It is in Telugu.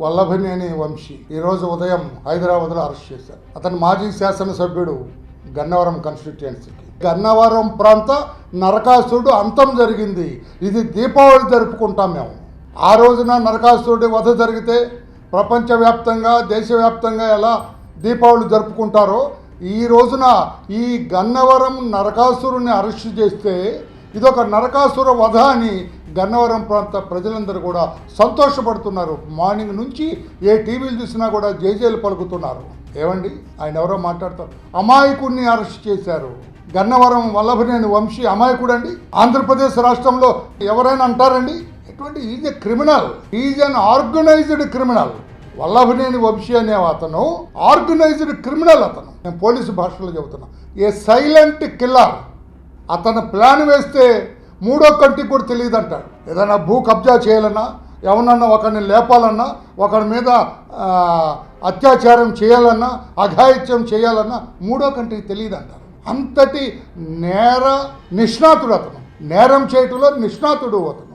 వల్లభనేని వంశీ ఈరోజు ఉదయం హైదరాబాద్లో అరెస్ట్ చేశారు. అతను మాజీ శాసనసభ్యుడు గన్నవరం కాన్స్టిట్యుయెన్సీకి. గన్నవరం ప్రాంత నరకాసురుడు అంతం జరిగింది. ఇది దీపావళి జరుపుకుంటాం మేము. ఆ రోజున నరకాసురుడి వధ జరిగితే ప్రపంచవ్యాప్తంగా దేశవ్యాప్తంగా ఎలా దీపావళి జరుపుకుంటారో ఈ రోజున ఈ గన్నవరం నరకాసురుని అరెస్ట్ చేస్తే ఇదొక నరకాసుర వధ అని గన్నవరం ప్రాంత ప్రజలందరూ కూడా సంతోషపడుతున్నారు. మార్నింగ్ నుంచి ఏ టీవీలు చూసినా కూడా జేజేలు పలుకుతున్నారు. ఏమండి, ఆయన ఎవరో మాట్లాడతారు. అమాయకుడిని అరెస్ట్ చేశారు. గన్నవరం వల్లభనేని వంశీ అమాయకుడు అండి? ఆంధ్రప్రదేశ్ రాష్ట్రంలో ఎవరైనా అంటారండి? ఎటువంటి is a criminal, is an organized criminal. Vallabhaneni Vamsi అనే అతను ఆర్గనైజ్డ్ క్రిమినల్. అతను నేను పోలీసు భాషలో చెబుతున్నా, ఏ సైలెంట్ కిల్లర్. అతను ప్లాన్ వేస్తే మూడో కంటికి కూడా తెలియదు అంటాడు. ఏదైనా భూ కబ్జా చేయాలన్నా, ఎవరన్నా ఒకరిని లేపాలన్నా, ఒకరి మీద అత్యాచారం చేయాలన్నా, అఘాయిత్యం చేయాలన్నా మూడో కంటికి తెలియదు అంటారు. అంతటి నేర నిష్ణాతుడు అతను. నేరం చేయటంలో నిష్ణాతుడు అతను.